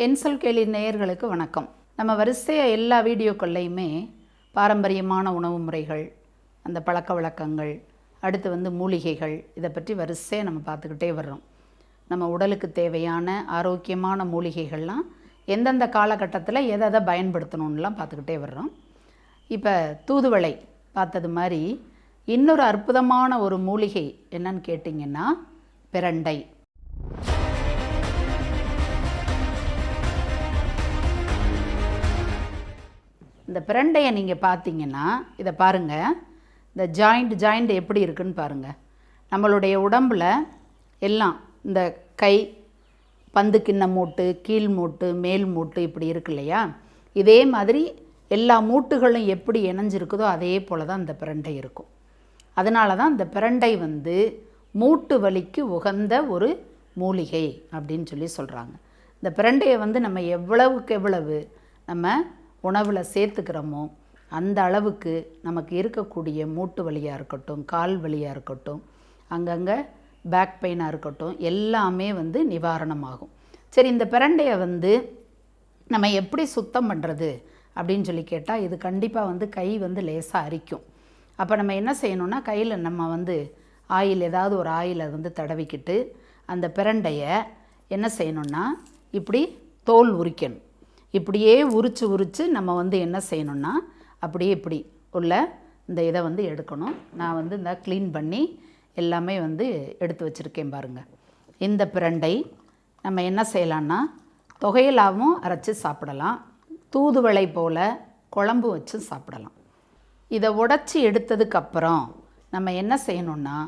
என்சொல் கேள்வி நேயர்களுக்கு வணக்கம். நம்ம வரிசையாக எல்லா வீடியோக்கள்லையுமே பாரம்பரியமான உணவு முறைகள், அந்த பழக்க வழக்கங்கள், அடுத்து மூலிகைகள், இதை பற்றி வரிசையாக நம்ம பார்த்துக்கிட்டே வர்றோம். நம்ம உடலுக்கு தேவையான ஆரோக்கியமான மூலிகைகள்லாம் எந்தெந்த காலகட்டத்தில் எதை பயன்படுத்தணும்லாம் பார்த்துக்கிட்டே வர்றோம். இப்போ தூதுவளை பார்த்தது மாதிரி இன்னொரு அற்புதமான ஒரு மூலிகை என்னன்னு கேட்டிங்கன்னா பிரண்டை. இந்த பிரண்டையை நீங்கள் பார்த்தீங்கன்னா இதை பாருங்கள், இந்த ஜாயிண்ட் எப்படி இருக்குன்னு பாருங்கள். நம்மளுடைய உடம்பில் எல்லாம் இந்த கை, பந்து கிண்ண மூட்டு, கீழ் மூட்டு, மேல் மூட்டு இப்படி இருக்கு இல்லையா, இதே மாதிரி எல்லா மூட்டுகளும் எப்படி இணைஞ்சிருக்குதோ அதே போல் தான் இந்த பிரண்டை இருக்கும். அதனால தான் இந்த பிரண்டை மூட்டு வலிக்கு உகந்த ஒரு மூலிகை அப்படின்னு சொல்லி சொல்கிறாங்க. இந்த பிரண்டையை நம்ம எவ்வளவுக்கு எவ்வளவு நம்ம உணவில் சேர்த்துக்கிறோமோ அந்த அளவுக்கு நமக்கு இருக்கக்கூடிய மூட்டு வலியாக இருக்கட்டும், கால் வலியாக இருக்கட்டும், அங்கங்கே பேக் பெயினாக இருக்கட்டும், எல்லாமே நிவாரணமாகும். சரி, இந்த பிரண்டையை நம்ம எப்படி சுத்தம் பண்ணுறது அப்படின்னு சொல்லி கேட்டால், இது கண்டிப்பாக கை லேசாக அரிக்கும். அப்போ நம்ம என்ன செய்யணும்னா, கையில் நம்ம ஆயில், ஏதாவது ஒரு ஆயிலை தடவிக்கிட்டு அந்த பிரண்டையை என்ன செய்யணும்னா இப்படி தோல் உரிக்கணும். இப்படியே உரித்து நம்ம என்ன செய்யணும்னா அப்படியே இப்படி உள்ள இந்த இதை எடுக்கணும். நான் இந்த க்ளீன் பண்ணி எல்லாமே எடுத்து வச்சுருக்கேன் பாருங்கள். இந்த பிரண்டை நம்ம என்ன செய்யலான்னா தொகையலாகவும் அரைச்சி சாப்பிடலாம், தூதுவளை போல் குழம்பு வச்சு சாப்பிடலாம். இதை உடைச்சி எடுத்ததுக்கப்புறம் நம்ம என்ன செய்யணுன்னா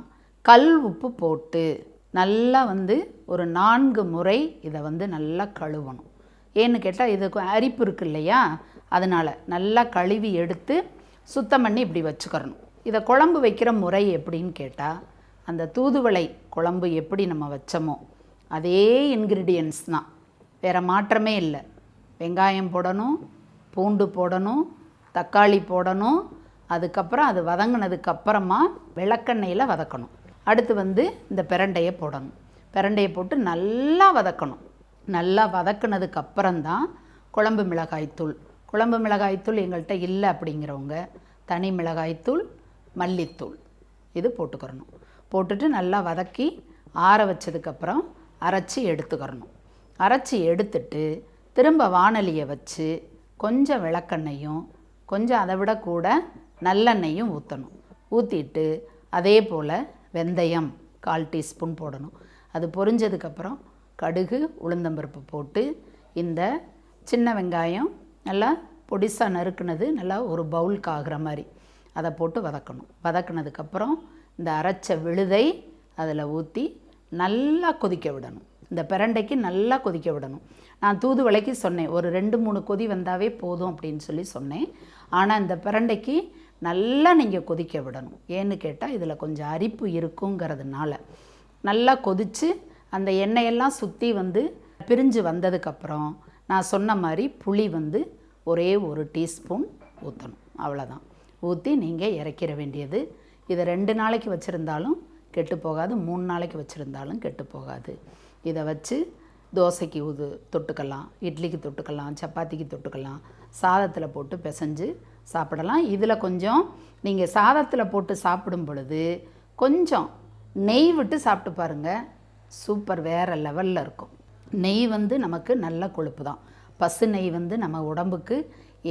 கல் உப்பு போட்டு நல்லா ஒரு 4 முறை இதை நல்லா கழுவணும். ஏன்னு கேட்டால் இதுக்கு அரிப்பு இருக்குது இல்லையா, அதனால் நல்லா கழுவி எடுத்து சுத்தம் பண்ணி இப்படி வச்சுக்கிறணும். இதை குழம்பு வைக்கிற முறை எப்படின்னு கேட்டால், அந்த தூதுவளை குழம்பு எப்படி நம்ம வச்சோமோ அதே இன்க்ரீடியன்ஸ் தான், வேறு மாற்றமே இல்லை. வெங்காயம் போடணும், பூண்டு போடணும், தக்காளி போடணும், அதுக்கப்புறம் அது வதங்கினதுக்கப்புறமா விளக்கெண்ணெயில் வதக்கணும். அடுத்து இந்த பிரண்டையை போடணும். பிரண்டையை போட்டு நல்லா வதக்கணும். நல்லா வதக்குனதுக்கு அப்புறம்தான் குழம்பு மிளகாய்த்தூள். குழம்பு மிளகாய்த்தூள் எங்கள்கிட்ட இல்லை அப்படிங்கிறவங்க தனி மிளகாய்த்தூள், மல்லித்தூள் இது போட்டுக்கிறணும். போட்டுட்டு நல்லா வதக்கி ஆற வச்சதுக்கப்புறம் அரைச்சி எடுத்துக்கிறணும். அரைச்சி எடுத்துட்டு திரும்ப வாணலியை வச்சு கொஞ்சம் விளக்கெண்ணையும் கொஞ்சம் அதை விட கூட நல்லெண்ணெயும் ஊற்றணும். ஊற்றிட்டு அதே போல் வெந்தயம் 1/4 டீஸ்பூன் போடணும். அது பொரிஞ்சதுக்கப்புறம் கடுகு, உளுந்தம்பருப்பு போட்டு இந்த சின்ன வெங்காயம் நல்லா பொடிசாக நறுக்குனது நல்லா ஒரு பவுலுக்கு ஆகிற மாதிரி அதை போட்டு வதக்கணும். வதக்குனதுக்கப்புறம் இந்த அரைச்ச விழுதை அதில் ஊற்றி நல்லா கொதிக்க விடணும். இந்த பிரண்டைக்கு நல்லா கொதிக்க விடணும். நான் தூதுவளைக்கு சொன்னேன் ஒரு 2-3 கொதி வந்தாவே போதும் அப்படின்னு சொல்லி சொன்னேன். ஆனால் இந்த பிரண்டைக்கு நல்லா நீங்கள் கொதிக்க விடணும். ஏன்னு கேட்டால் இதில் கொஞ்சம் அரிப்பு இருக்குங்கிறதுனால நல்லா கொதித்து அந்த எண்ணெயெல்லாம் சுற்றி பிரிஞ்சு வந்ததுக்கப்புறம் நான் சொன்ன மாதிரி புளி ஒரே 1 டீஸ்பூன் ஊற்றணும். அவ்வளோதான். ஊற்றி நீங்கள் இறக்கிற வேண்டியது. இதை 2 நாளைக்கு வச்சுருந்தாலும் கெட்டு போகாது, 3 நாளைக்கு வச்சுருந்தாலும் கெட்டு போகாது. இதை வச்சு தோசைக்கு தொட்டுக்கலாம், இட்லிக்கு தொட்டுக்கலாம், சப்பாத்திக்கு தொட்டுக்கலாம், சாதத்தில் போட்டு பிசைஞ்சு சாப்பிடலாம். இதில் கொஞ்சம் நீங்கள் சாதத்தில் போட்டு சாப்பிடும் பொழுது கொஞ்சம் நெய் விட்டு சாப்பிட்டு பாருங்கள், சூப்பர், வேறு லெவலில் இருக்கும். நெய் நமக்கு நல்ல கொழுப்பு தான். பசு நெய் நம்ம உடம்புக்கு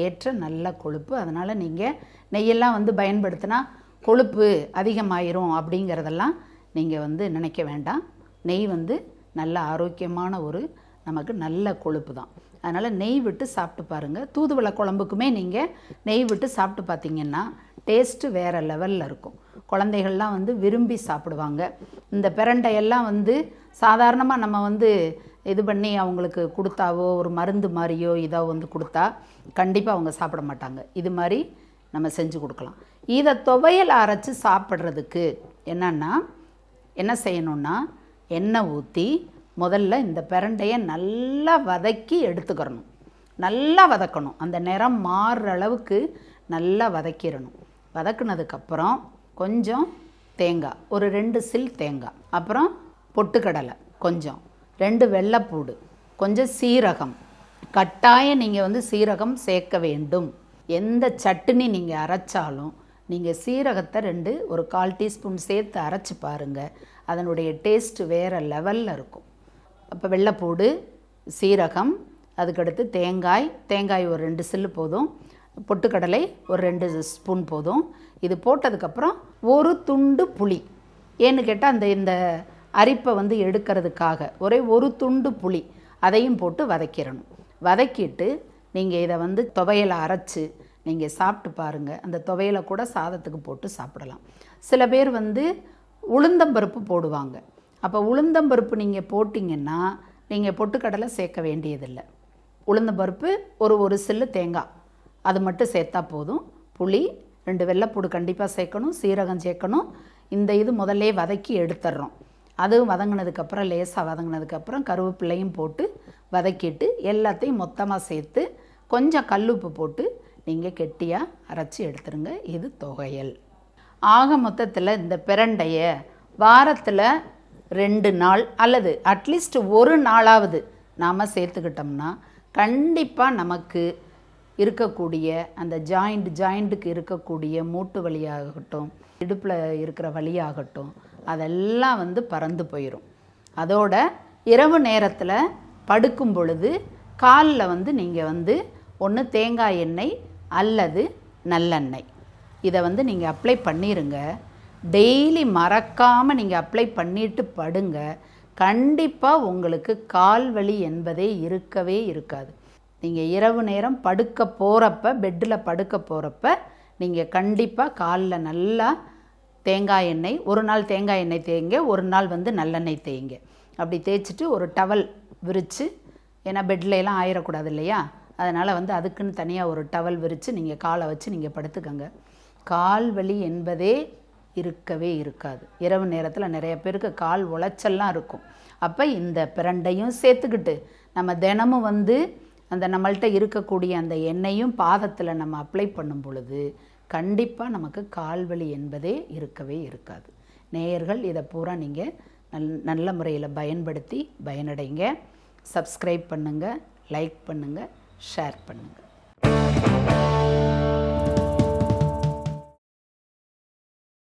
ஏற்ற நல்ல கொழுப்பு. அதனால் நீங்கள் நெய்யெல்லாம் பயன்படுத்தினா கொழுப்பு அதிகமாயிரும் அப்படிங்கிறதெல்லாம் நீங்கள் நினைக்க வேண்டாம். நெய் நல்ல ஆரோக்கியமான ஒரு நமக்கு நல்ல கொழுப்பு தான். அதனால் நெய் விட்டு சாப்பிட்டு பாருங்கள். தூதுவளை குழம்புக்குமே நீங்கள் நெய் விட்டு சாப்பிட்டு பார்த்தீங்கன்னா டேஸ்ட்டு வேறு லெவலில் இருக்கும். குழந்தைகள்லாம் விரும்பி சாப்பிடுவாங்க. இந்த பிரண்டையெல்லாம் சாதாரணமாக நம்ம இது பண்ணி அவங்களுக்கு கொடுத்தாவோ ஒரு மருந்து மாதிரியோ இதோ கொடுத்தா கண்டிப்பாக அவங்க சாப்பிட மாட்டாங்க. இது மாதிரி நம்ம செஞ்சு கொடுக்கலாம். இதை துவையல் அரைச்சி சாப்பிட்றதுக்கு என்ன செய்யணுன்னா எண்ணெய் ஊற்றி முதல்ல இந்த பிரண்டையை நல்லா வதக்கி எடுத்துக்கிறணும். நல்லா வதக்கணும், அந்த நிறம் மாறுற அளவுக்கு நல்லா வதக்கிடணும். வதக்குனதுக்கப்புறம் கொஞ்சம் தேங்காய், ஒரு 2 சில் தேங்காய், அப்புறம் பொட்டுக்கடலை கொஞ்சம், 2 வெள்ளைப்பூடு, கொஞ்சம் சீரகம், கட்டாயம் நீங்கள் வந்து சீரகம் சேர்க்க வேண்டும். எந்த சட்னி நீங்கள் அரைச்சாலும் நீங்கள் சீரகத்தை ஒரு 1/4 டீஸ்பூன் சேர்த்து அரைச்சி பாருங்கள். அதனுடைய டேஸ்ட்டு வேறு லெவலில் இருக்கும். அப்போ வெள்ளைப்பூடு, சீரகம், அதுக்கடுத்து தேங்காய் ஒரு 2 சில்லு போதும், பொட்டுக்கடலை ஒரு 2 ஸ்பூன் போதும். இது போட்டதுக்கப்புறம் ஒரு துண்டு புளி, ஏன்னு கேட்டால் இந்த அரிப்பை வந்து எடுக்கிறதுக்காக ஒரு துண்டு புளி அதையும் போட்டு வதக்கிடணும். வதக்கிட்டு நீங்கள் இதை வந்து துவையலை அரைச்சி நீங்கள் சாப்பிட்டு பாருங்கள். அந்த துவையலை கூட சாதத்துக்கு போட்டு சாப்பிடலாம். சில பேர் வந்து உளுந்தம்பருப்பு போடுவாங்க. அப்போ உளுந்தம்பருப்பு நீங்கள் போட்டிங்கன்னா நீங்கள் பொட்டுக்கடலை சேர்க்க வேண்டியதில்லை. உளுந்தம்பருப்பு ஒரு சில்லு தேங்காய் அது மட்டும் சேர்த்தா போதும். புளி 2 வெள்ளைப்பூடு கண்டிப்பாக சேர்க்கணும், சீரகம் சேர்க்கணும். இது முதல்லே வதக்கி எடுத்துடுறோம். அதுவும் வதங்கினதுக்கப்புறம் லேசாக வதங்கினதுக்கப்புறம் கருவேப்பிலையும் போட்டு வதக்கிட்டு எல்லாத்தையும் மொத்தமாக சேர்த்து கொஞ்சம் கல்லுப்பு போட்டு நீங்கள் கெட்டியாக அரைச்சி எடுத்துருங்க. இது துவையல். ஆக மொத்தத்தில் இந்த பிரண்டையை வாரத்தில் 2 நாள் அல்லது அட்லீஸ்ட் 1 நாளாவது நாம் சேர்த்துக்கிட்டோம்னா கண்டிப்பாக நமக்கு இருக்கக்கூடிய அந்த ஜாயிண்ட்டுக்கு இருக்கக்கூடிய மூட்டு வலியாகட்டும், இடுப்பில் இருக்கிற வலியாகட்டும், அதெல்லாம் வந்து பறந்து போயிடும். அதோட இரவு நேரத்தில் படுக்கும் பொழுது காலில் வந்து நீங்கள் வந்து ஒன்று தேங்காய் எண்ணெய் அல்லது நல்லெண்ணெய் இதை வந்து நீங்கள் அப்ளை பண்ணிடுங்க. டெய்லி மறக்காமல் நீங்கள் அப்ளை பண்ணிட்டு படுங்க. கண்டிப்பாக உங்களுக்கு கால் வலி என்பதே இருக்கவே இருக்காது. நீங்கள் இரவு நேரம் படுக்க போகிறப்ப, பெட்டில் படுக்க போகிறப்ப நீங்கள் கண்டிப்பாக காலில் நல்லா தேங்காய் எண்ணெய், ஒரு நாள் தேங்காய் எண்ணெய் தேய்ங்க, ஒரு நாள் வந்து நல்லெண்ணெய் தேய்ங்க. அப்படி தேய்ச்சிட்டு ஒரு டவல் விரித்து, ஏன்னா பெட்லாம் ஆயிடக்கூடாது இல்லையா, அதனால் வந்து அதுக்குன்னு தனியாக ஒரு டவல் விரித்து நீங்கள் காலை வச்சு நீங்கள் படுத்துக்கங்க. கால் வலி என்பதே இருக்கவே இருக்காது. இரவு நேரத்தில் நிறைய பேருக்கு கால் உளைச்சல்லாம் இருக்கும். அப்போ இந்த பிரண்டையும் சேர்த்துக்கிட்டு நம்ம தினமும் வந்து அந்த நம்மள்கிட்ட இருக்கக்கூடிய அந்த எண்ணெயும் பாதத்தில் நம்ம அப்ளை பண்ணும் பொழுது கண்டிப்பாக நமக்கு கால்வலி என்பதே இருக்கவே இருக்காது. நேயர்கள் இதை பூரா நீங்கள் நல்ல முறையில் பயன்படுத்தி பயனடைங்க. சப்ஸ்கிரைப் பண்ணுங்கள், லைக் பண்ணுங்கள், ஷேர் பண்ணுங்கள்.